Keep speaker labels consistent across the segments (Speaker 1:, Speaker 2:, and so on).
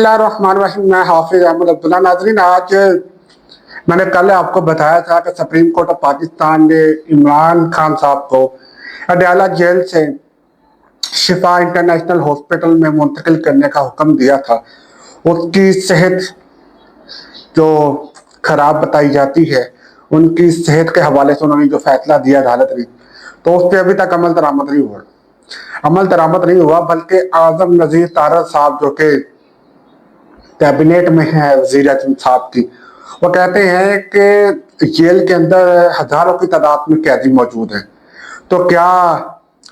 Speaker 1: बिस्मिल्लाहिर्रहमानिर्रहीम। मैं हाफिज अहमद अब्दुल्ला। नाज़रीन, आज मैंने कल आपको बताया था कि सुप्रीम कोर्ट ऑफ पाकिस्तान ने इमरान खान साहब को अडयाला जेल से शिफा इंटरनेशनल हॉस्पिटल में मुंतकिल करने का हुक्म दिया था। उसकी सेहत जो खराब बताई जाती है, उनकी सेहत के हवाले से उन्होंने जो फैसला दिया अदालत ने, तो उस पर अभी तक अमल दरामद नहीं हुआ। बल्कि आजम नजीर तारड़ साहब, जो कि कैबिनेट में है वजीर आजम साहब की, वो कहते हैं कि जेल के अंदर हजारों की तादाद में कैदी मौजूद हैं। तो क्या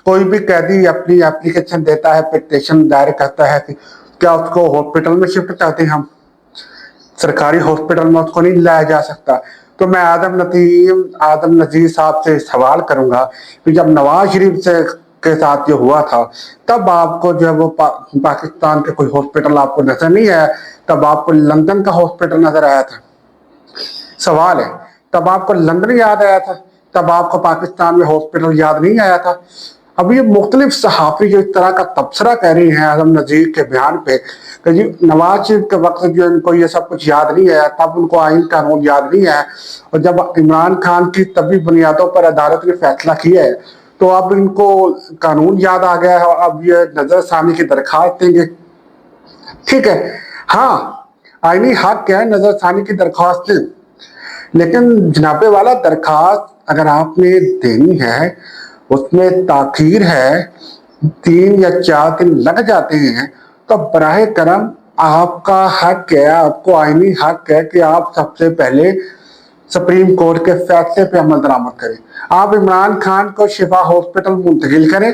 Speaker 1: कोई भी कैदी अपनी एप्लीकेशन देता है, पिटीशन दायर करता है कि क्या उसको हॉस्पिटल में शिफ्ट चाहते हैं, हम सरकारी हॉस्पिटल में उसको नहीं लाया जा सकता? तो मैं आदम नजीर साहब से सवाल करूंगा कि जब नवाज शरीफ से के साथ जो हुआ था, तब आपको जो है वो पाकिस्तान के कोई हॉस्पिटल आपको नजर नहीं आया? तब आपको लंदन का हॉस्पिटल नजर आया था? सवाल है, तब आपको लंदन याद आया था? तब आपको पाकिस्तान में हॉस्पिटल याद नहीं आया था? अब ये मुख्तलिफ सहाफ़ी जो इस तरह का तबसरा कह रही हैं आजम नजीर के बयान पे कि जी नवाज शरीफ के वक्त जो इनको ये सब कुछ याद नहीं आया, तब उनको आइन कानून याद नहीं आया, और जब इमरान खान की तभी बुनियादों पर अदालत ने फैसला किया है तो अब इनको कानून याद आ गया है और अब ये नजरसानी की दरखास्त देंगे। ठीक है, हाँ, आईनी हक है नजरसानी की दरखास्त दें, लेकिन जनाबे वाला दरखास्त अगर आपने देनी है, उसमें ताखीर है, 3 या 4 दिन लग जाते हैं, तो बराह करम आपका हक है, आपको आईनी हक है कि आप सबसे पहले सुप्रीम कोर्ट के फैसले पे अमल दरामद करें। आप इमरान खान को शिफा हॉस्पिटल मुंतकिल करें,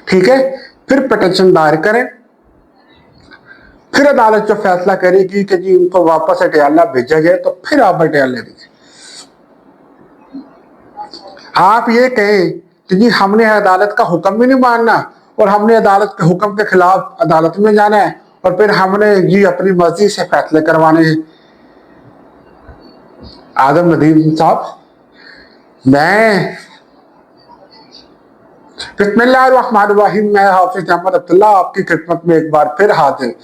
Speaker 1: ठीक है, फिर पिटीशन दायर करें, फिर अदालत जो फैसला करेगी कि जी इनको वापस अडयाला भेजा जाए, तो फिर आप अडयाला भेजें। आप ये कहें कि जी हमने अदालत का हुक्म भी नहीं मानना और हमने अदालत के हुक्म के खिलाफ अदालत में जाना है और फिर हमने जी अपनी मर्जी से फैसले करवाने हैं। आजम नदीम साहब, मैं बिस्मिल्लाहिर्रहमानिर्रहीम, मैं हाफिज अहमद अब्दुल्ला आपकी खिदमत में एक बार फिर हाजिर।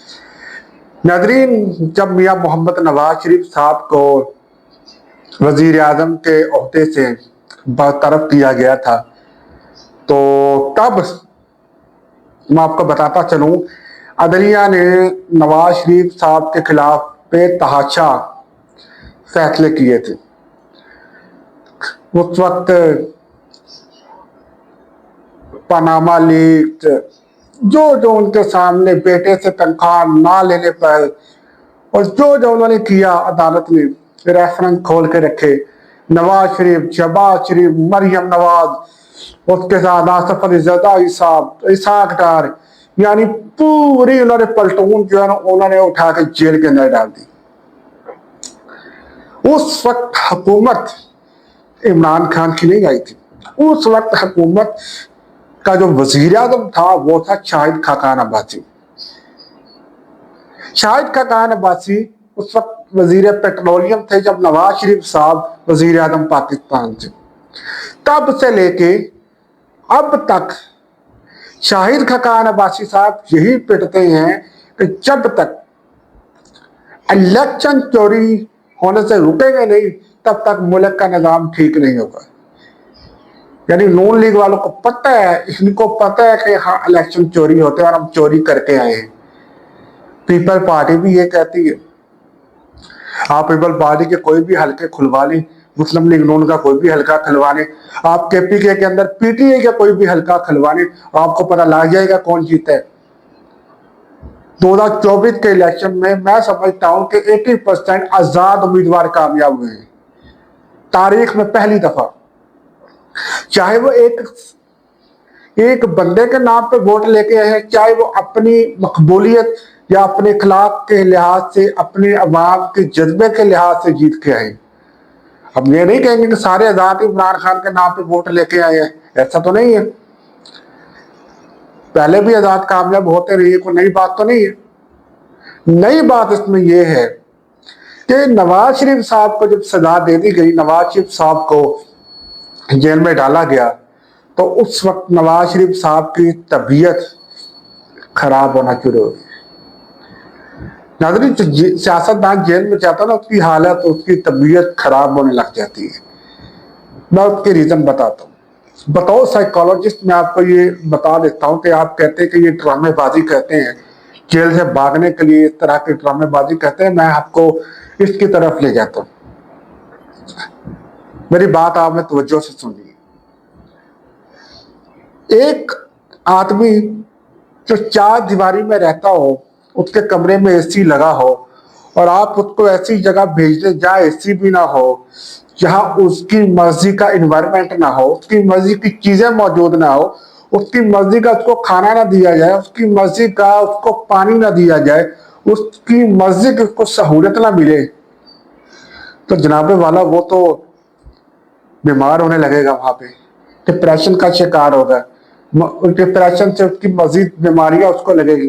Speaker 1: नाज़रीन, जब मियां मोहम्मद नवाज शरीफ साहब को वजीर आजम के ओहदे से बरतरफ किया गया था, तो तब मैं आपको बताता चलूं, अदलिया ने नवाज शरीफ साहब के खिलाफ बेतहाशा फैसले किए थे। उस वक्त पनामा लीक, जो उनके सामने बेटे से तनख्वाह ना लेने पर और जो उन्होंने किया, अदालत ने रेफरेंस खोल के रखे। नवाज शरीफ, शहबाज शरीफ, मरियम नवाज, उसके साथ आसफ अली जरदारी साहब, इसाक डार, यानी पूरी उन्होंने पलटून जो है ना उन्होंने उठा के जेल के अंदर डाल दी। उस वक्त हुकूमत इमरान खान की नहीं आई थी। उस वक्त हुकूमत का जो वजीर आजम था वो था शाहिद खाकान अब्बासी। शाहिद खाकान अब्बासी उस वक्त वजीर पेट्रोलियम थे जब नवाज शरीफ साहब वजीर आजम पाकिस्तान थे। तब से लेके अब तक शाहिद खाकान अब्बासी साहब यही पिटते हैं कि जब तक इलेक्शन चोरी होने से रुकेंगे नहीं, तब तक मुल्क का निजाम ठीक नहीं होगा। यानी नून लीग वालों को पता है, इनको पता है कि हाँ इलेक्शन चोरी होते हैं और हम चोरी करके आए हैं। पीपल पार्टी भी ये कहती है। आप पीपल पार्टी के कोई भी हल्के खुलवा लें, मुस्लिम लीग नून का कोई भी हल्का खुलवा लें, आप केपीके के अंदर पीटीआई का कोई भी हल्का खुलवा लें, आपको पता लग जाएगा कौन जीता है। 2024 के इलेक्शन में मैं समझता हूं कि 80% आजाद उम्मीदवार कामयाब हुए हैं, तारीख में पहली दफा। चाहे वो एक बंदे के नाम पे वोट लेके आए हैं, चाहे वो अपनी मकबूलियत या अपने इखलाक के लिहाज से, अपने अवाम के जज्बे के लिहाज से जीत के आए। अब ये नहीं कहेंगे कि सारे आजाद इमरान खान के नाम पे वोट लेके आए हैं, ऐसा तो नहीं है। पहले भी आजाद कामयाब होते रही, कोई नई बात तो नहीं है। नई बात इसमें यह है कि नवाज शरीफ साहब को जब सजा दे दी गई, नवाज शरीफ साहब को जेल में डाला गया, तो उस वक्त नवाज शरीफ साहब की तबीयत खराब होना शुरू हो गई। नाज़रीन, जो सियासतदान जेल में जाता है ना, उसकी हालत, उसकी तबीयत खराब होने लग जाती है। मैं उसके रीजन बताता हूँ। बताओ साइकोलॉजिस्ट, मैं आपको ये बता देता हूँ कि आप कहते हैं कि ये ड्रामेबाजी करते हैं, जेल से भागने के लिए इस तरह की ड्रामेबाजी करते हैं। मैं आपको इसकी तरफ ले जाता हूँ, मेरी बात आपने तवज्जो से सुनिए। एक आदमी जो चार दीवारी में रहता हो, उसके कमरे में एसी लगा हो, और आप उसको ऐसी जगह भेज दें जहाँ एसी भी ना हो, जहाँ उसकी मर्जी का इन्वायरमेंट ना हो, उसकी मर्जी की चीजें मौजूद ना हो, उसकी मर्जी का उसको खाना ना दिया जाए, उसकी मर्जी का उसको पानी ना दिया जाए, उसकी मर्जी की उसको सहूलत ना मिले, तो जनाबे वाला वो तो बीमार होने लगेगा, वहां पे डिप्रेशन का शिकार होगा। डिप्रेशन से उसकी मजीद बीमारियां उसको लगेगी।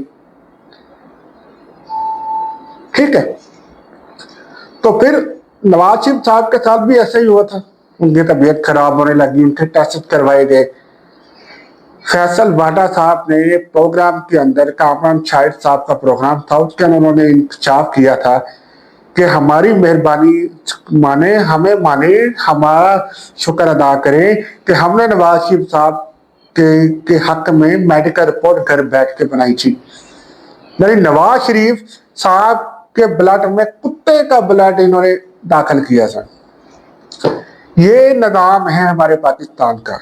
Speaker 1: ठीक है, तो फिर नवाज शरीफ साहब के साथ भी ऐसा ही हुआ था। उनकी तबीयत खराब होने लगी, उनके टेस्ट करवाए गए। फैसल वाडा साहब ने प्रोग्राम के अंदर, कामरान शाहिद साहब का प्रोग्राम था, उसके अंदर उन्होंने इंकशाफ किया था कि हमारी मेहरबानी माने, हमें माने, हमारा शुक्र अदा करें कि हमने नवाज शरीफ साहब के हक में मेडिकल रिपोर्ट घर बैठ के बनाई थी। यानी नवाज शरीफ साहब के ब्लड में कुत्ते का ब्लड इन्होंने दाखिल किया था। ये निजाम है हमारे पाकिस्तान का।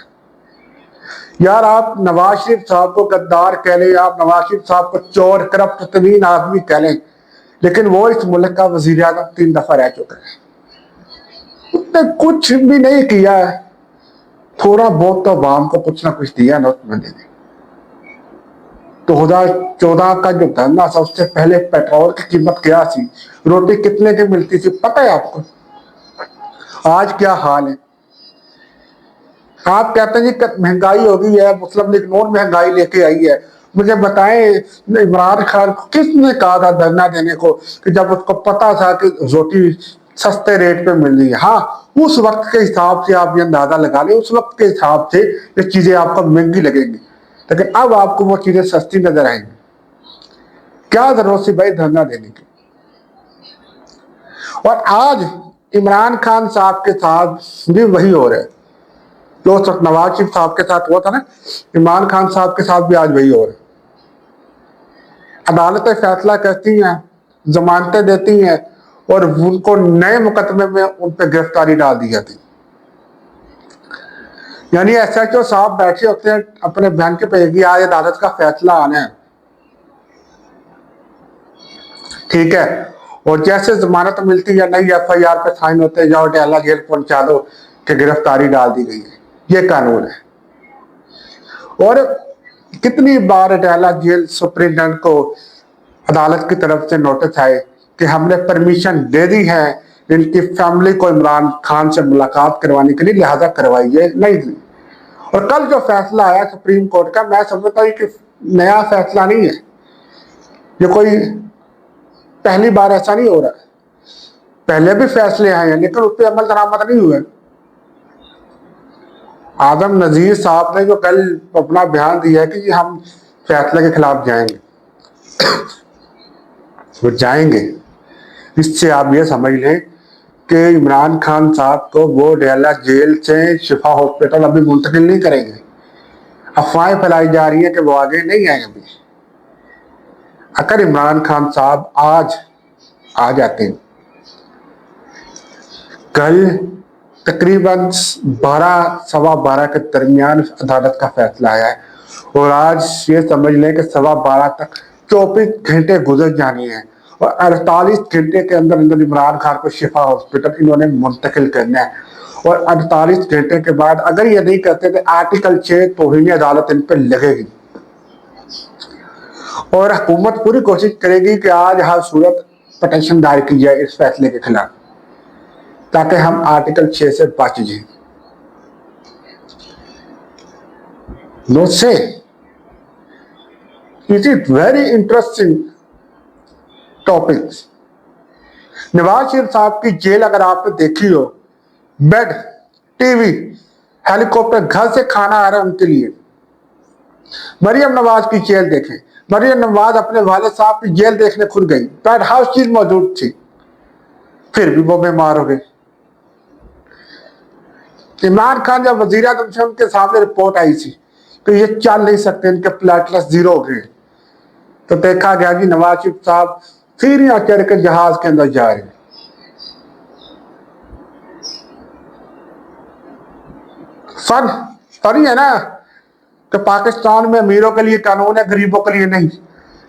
Speaker 1: यार, आप नवाज शरीफ साहब को गद्दार कह लें, आप नवाज शरीफ साहब को चोर, करप्ट तरीन आदमी कह लें, लेकिन वो इस मुल्क का वजीर आज़म 3 दफा रह चुका है। उसने कुछ भी नहीं किया है। थोड़ा बहुत तो आवाम को कुछ ना कुछ दिया ना उस बंदे ने। 2014 का जो धरना था, उससे पहले पेट्रोल की कीमत क्या थी, रोटी कितने की मिलती थी, पता है आपको? आज क्या हाल है? आप कहते हैं जी महंगाई हो गई है, मुस्लिम लीग नून महंगाई लेके आई है। मुझे बताएं, इमरान खान को किसने कहा था धरना देने को, कि जब उसको पता था कि रोटी सस्ते रेट पे मिल रही है? हाँ, उस वक्त के हिसाब से आप ये अंदाजा लगा लें, उस वक्त के हिसाब से ये चीजें आपको महंगी लगेंगी, लेकिन अब आपको वो चीजें सस्ती नजर आएंगी। क्या जरूरत थी भाई धरना देने की? और आज इमरान खान साहब के साथ भी वही हो रहा है जो नवाज शरीफ साहब के साथ हुआ था ना। इमरान खान साहब के साथ भी आज वही हो रहा है। अदालतें फैसला करती हैं, जमानतें देती हैं, और उनको नए मुकदमे में उन पर गिरफ्तारी डाल दी जाती। यानी SHO साहब बैठे होते हैं अपने बहन के पे कि आज अदालत का फैसला आना है, ठीक है, और जैसे जमानत मिलती है, नई FIR पे साइन होते हैं, जाओ डेला जेल पहुंचा दो कि गिरफ्तारी डाल दी गई है। ये कानून है। और कितनी बार डेला जेल सुप्रिंटेंडेंट को अदालत की तरफ से नोटिस आए कि हमने परमिशन दे दी है इनकी फैमिली को इमरान खान से मुलाकात करवाने के लिए, लिहाजा करवाइए, नहीं दी। और कल जो फैसला आया सुप्रीम कोर्ट का, मैं समझता हूँ कि नया फैसला नहीं है, ये कोई पहली बार ऐसा नहीं हो रहा। पहले भी फैसले आए हैं, लेकिन उस पर अमल दरामद नहीं हुए। आदम नजीर साहब ने जो कल अपना बयान दिया है कि हम फैसले के खिलाफ जाएंगे, वो जाएंगे, इससे आप ये समझ लें कि इमरान खान साहब को वो डेला जेल से शिफा हॉस्पिटल अभी मुंतकिल नहीं करेंगे। अफवाहें फैलाई जा रही है कि वो आगे नहीं आए अभी। अगर इमरान खान साहब आज आ जाते हैं, कल तकरीबन 12 सवा 12 के दरमियान अदालत का फैसला आया है, और आज ये समझ लें कि 12:15 तक 24 घंटे गुजर जाने हैं, और 48 घंटे के अंदर अंदर इमरान खान को शिफा हॉस्पिटल इन्होंने मुंतकिल करना है। और 48 घंटे के बाद अगर ये नहीं करते तो आर्टिकल 6 तौहीन अदालत इन पर लगेगी, और हुकूमत पूरी कोशिश करेगी कि आज हर सूरत पटिशन दायर की जाए इस फैसले के खिलाफ, ताकि हम आर्टिकल 6 से बच जाए। नो से it is very interesting topics. Nawaz Sharif साहब की जेल अगर आपने देखी हो, बेड, टीवी, हेलीकॉप्टर, घर से खाना आ रहा है उनके लिए। मरियम नवाज की जेल देखें, مریم نواز اپنے والد صاحب کی جیل دیکھنے خود گئی، وائٹ ہاؤس چیز موجود تھی، پھر بھی وہ بیمار ہو گئے۔ عمران خان جب وزیر اعظم سے ان کے سامنے رپورٹ آئی تھی کہ یہ چل نہیں سکتے، ان کے پلیٹلیٹس زیرو ہو گئے، تو دیکھا گیا جی نواز شریف صاحب سیڑھیاں چڑھ کے جہاز کے اندر جا رہے ہیں۔ فرق ہے نا کہ پاکستان میں امیروں کے لیے قانون ہے، غریبوں کے لیے نہیں۔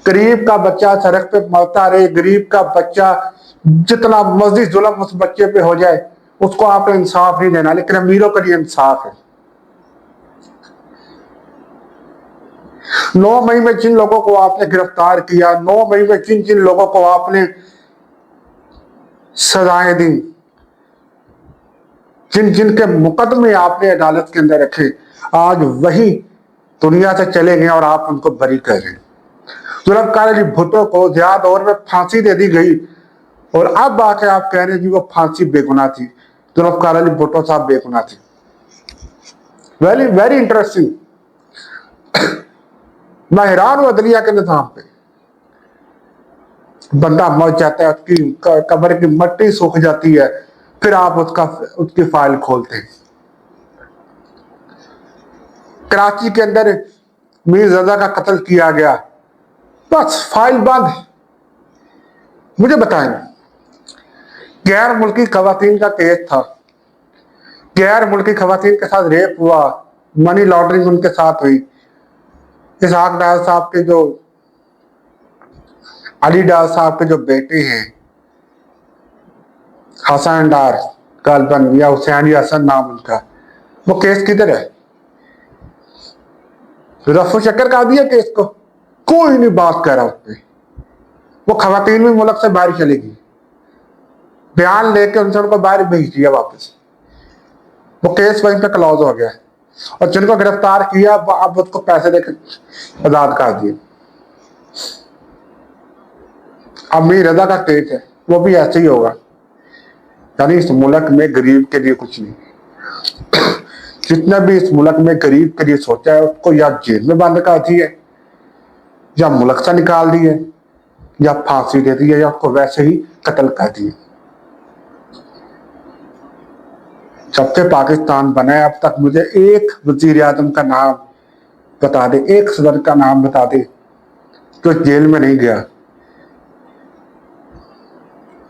Speaker 1: غریب کا بچہ سڑک پہ مرتا رہے، غریب کا بچہ جتنا مرضی ظلم اس بچے پہ ہو جائے، اس کو آپ نے انصاف نہیں دینا، لیکن امیروں کے لیے انصاف ہے۔ 9 مئی میں جن لوگوں کو آپ نے گرفتار کیا، 9 مئی میں جن لوگوں کو آپ نے سزائیں دی، جن کے مقدمے آپ نے عدالت کے اندر رکھے، آج وہی دنیا سے چلے گئے اور آپ ان کو بری کر رہے ہیں۔ ذوالفقار علی بھٹو کو ضیاء دور میں پھانسی دے دی گئی، اور اب آ کے آپ کہہ رہے ہیں جی وہ پھانسی بے گناہ تھی، ذوالفقار علی بھٹو صاحب بے گناہ تھی۔ Very interesting. میں حیران ہوں عدلیہ کے نظام پہ۔ بندہ مر جاتا ہے، اس کی قبر کی مٹی سوکھ جاتی ہے، پھر آپ اس کی فائل کھولتے ہیں۔ کراچی کے اندر میر رضا کا قتل کیا گیا، بس فائل بند۔ مجھے بتائیں، غیر ملکی خواتین کا کیس تھا، غیر ملکی خواتین کے ساتھ ریپ ہوا، منی لانڈرنگ ان کے ساتھ ہوئی۔ اسحاق ڈار صاحب کے جو علی ڈار صاحب کے جو بیٹے ہیں، حسن ڈار غالباً یا حسین یا حسن نام ان کا، وہ کیس کدھر ہے؟ رفو چکر کا دیا کیس کو، کوئی نہیں بات کر رہا اس پہ۔ وہ خواتین بھی ملک سے باہر چلے گی، بیان لے کے ان سے ان کو باہر بھیج دیا واپس، وہ کیس وہیں پہ کلوز ہو گیا، اور جن کو گرفتار کیا اب اس کو پیسے دے کے آزاد کر دیے۔ اب میر رضا کا کیس ہے، وہ بھی ایسے ہی ہوگا۔ یعنی اس ملک میں غریب کے لیے کچھ نہیں۔ جتنا بھی اس ملک میں غریب کے لیے سوچا ہے، اس کو یا جیل میں بند کر دی ہے، یا ملک سے نکال دی ہے، یا پھانسی دے دی ہے، یا اس کو ویسے ہی قتل کر دی۔ جب سے پاکستان بنا ہے اب تک مجھے ایک وزیر اعظم کا نام بتا دے، ایک صدر کا نام بتا دے جو جیل میں نہیں گیا۔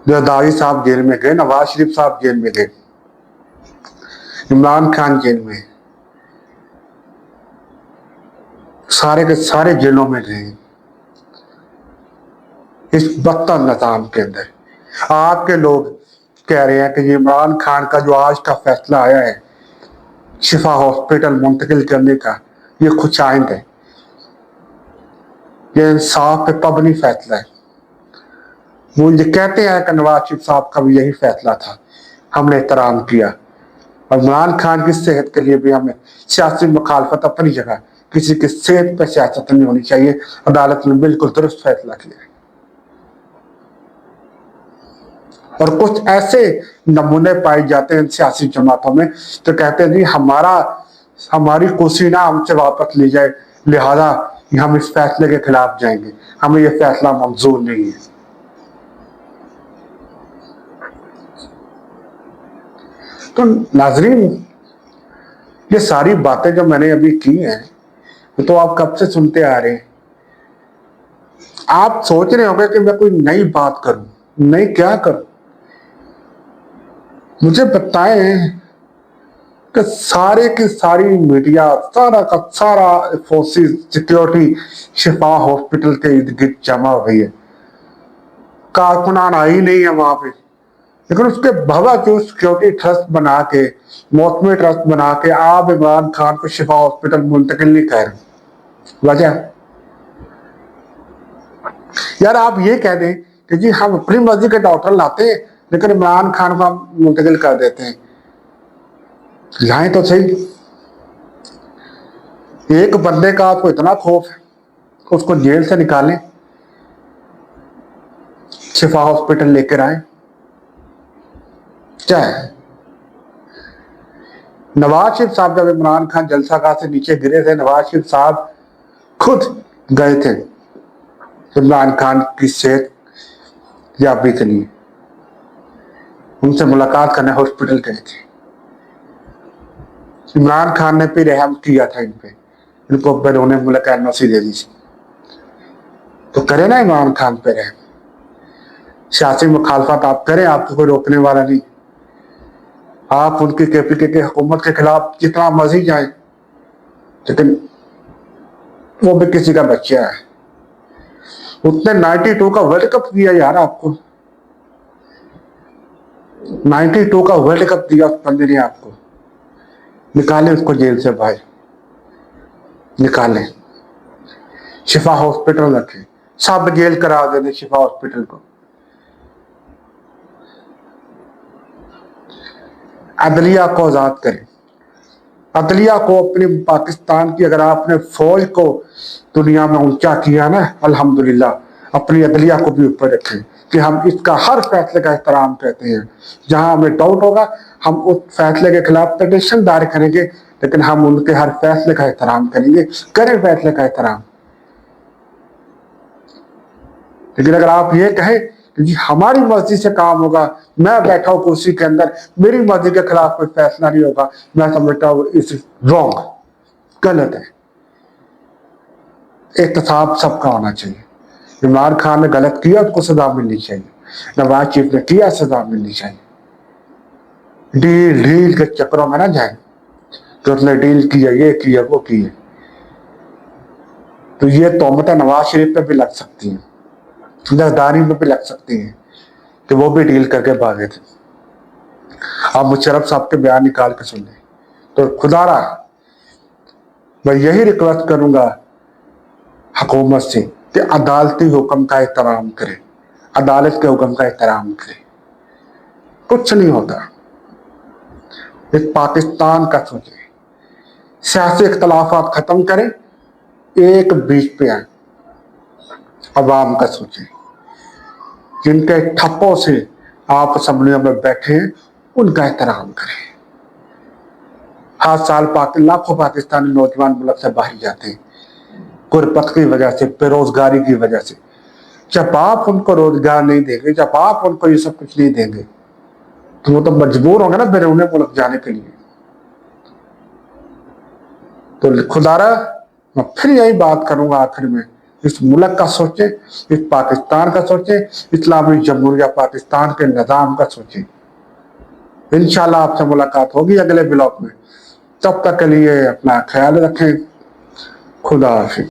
Speaker 1: زرداری صاحب جیل میں گئے، نواز شریف صاحب جیل میں گئے، عمران خان جیل میں، سارے کے سارے جیلوں میں گئے اس بدتر نظام کے اندر۔ آپ کے لوگ کہہ رہے ہیں کہ یہ عمران خان کا جو آج کا فیصلہ آیا ہے شفا ہاسپٹل منتقل کرنے کا، یہ خوشائند ہے، یہ انصاف پہ پابندی فیصلہ ہے۔ وہ یہ کہتے ہیں کہ نواز شریف صاحب کا بھی یہی فیصلہ تھا، ہم نے احترام کیا، اور عمران خان کی صحت کے لیے بھی ہمیں سیاسی مخالفت اپنی جگہ، کسی کی صحت پہ سیاست نہیں ہونی چاہیے، عدالت نے بالکل درست فیصلہ کیا ہے۔ اور کچھ ایسے نمونے پائے جاتے ہیں سیاسی جماعتوں میں تو کہتے ہیں جی ہماری کرسی نہ ہم سے واپس لی جائے، لہذا ہم اس فیصلے کے خلاف جائیں گے، ہمیں یہ فیصلہ منظور نہیں ہے۔ تو ناظرین، یہ ساری باتیں جو میں نے ابھی کی ہیں وہ تو آپ کب سے سنتے آ رہے ہیں۔ آپ سوچ رہے ہوں گے کہ میں کوئی نئی بات کروں، نہیں کیا کروں؟ مجھے بتائیں کہ سارے کی ساری میڈیا، سارا کا سارا فورسز سیکیورٹی شفا ہاسپٹل کے ارد گرد جمع ہو گئی ہے، کارکنان آئی نہیں ہے وہاں پہ، لیکن اس کے باوجود سیکیورٹی ٹرسٹ بنا کے، موسمی ٹرسٹ بنا کے آپ عمران خان کو شفا ہاسپٹل منتقل نہیں کر رہے۔ وجہ یار آپ یہ کہہ دیں کہ جی ہم اپنی مرضی کے ڈاکٹر لاتے ہیں لیکن عمران خان کو ہم منتقل کر دیتے ہیں، لائیں تو صحیح۔ ایک بندے کا آپ کو اتنا خوف ہے کہ اس کو جیل سے نکالیں، شفا ہاسپٹل لے کر آئیں، کیا ہے؟ نواز شریف صاحب جب عمران خان جلسہ گاہ سے نیچے گرے تھے، نواز شریف صاحب خود گئے تھے इमरान खान की सेहत याबी के लिए उनसे मुलाकात करने हॉस्पिटल गए थे। इमरान खान ने भी रहम किया था इन पे, इनको उन्होंने मुल्क एनओसी दे दी थी, तो करे ना इमरान खान पे रहम। सियासी मुखालफत आप करें, आपको कोई रोकने वाला नहीं। आप उनकी केपीके की हुकूमत के खिलाफ जितना मर्जी जाए, लेकिन वो भी किसी का बच्चा है। उसने 92 का वर्ल्ड कप दिया यार आपको, 92 का वर्ल्ड कप दिया उस बंदे ने आपको। निकाले उसको जेल से भाई, निकाले। शिफा हॉस्पिटल रखे, सब जेल करा देने शिफा हॉस्पिटल को। अदलिया को आजाद करें, अदलिया को अपने पाकिस्तान की, अगर आपने फौज को दुनिया में ऊंचा किया ना, अल्हम्दुलिल्लाह, अपनी अदलिया को भी ऊपर रखें कि हम इसका हर फैसले का एहतराम करते हैं। जहां हमें डाउट होगा हम उस फैसले के खिलाफ पिटीशन दायर करेंगे, लेकिन हम उनके हर फैसले का एहतराम करेंगे। करें फैसले का एहतराम। लेकिन अगर आप ये कहें कि हमारी मर्जी से काम होगा, मैं बैठा हूं कुर्सी के अंदर, मेरी मर्जी के खिलाफ कोई फैसला नहीं होगा, मैं समझता हूं इस रॉन्ग, गलत है। एहतसाब सबका होना चाहिए। इमरान खान ने गलत किया, उसको सजा मिलनी चाहिए। नवाज शरीफ ने किया, सजा मिलनी चाहिए। डील डील के चक्रों में ना जाए तो उसने डील किया, ये किया, वो किया, तो ये तोहमतें नवाज शरीफ पे भी लग सकती हैं, जरदारी में भी लग सकती हैं कि वो भी डील करके भागे थे। आप मुशर्रफ साहब के बयान निकाल के सुन लें। तो खुदारा मैं यही रिक्वेस्ट करूंगा हुकूमत से कि अदालती हुक्म का एहतराम करें, अदालत के हुक्म का एहतराम करें। कुछ नहीं होता, इस पाकिस्तान का सोचें, सियासी इख्तलाफात खत्म करें, एक बीच पे आए, अवाम का सोचें। जिनके ठप्पों से आप असम्बलियों में बैठे हैं उनका एहतराम करें। हर साल लाखों पाकिस्तानी नौजवान मुल्क से बाहर जाते हैं गुरबत की वजह से, बेरोजगारी की वजह से। जब आप उनको रोजगार नहीं देंगे, जब आप उनको ये सब कुछ नहीं देंगे, तो वो तो मजबूर होंगे ना बैरून मुल्क जाने के लिए। तो खुदारा मैं फिर यही बात करूंगा आखिर में, इस मुल्क का सोचे, इस पाकिस्तान का सोचे, इस्लामी जमहूरिया पाकिस्तान के निजाम का सोचे। इंशाल्लाह आपसे मुलाकात होगी अगले ब्लॉग में। तब तक के लिए अपना ख्याल रखें। खुदा हाफिज।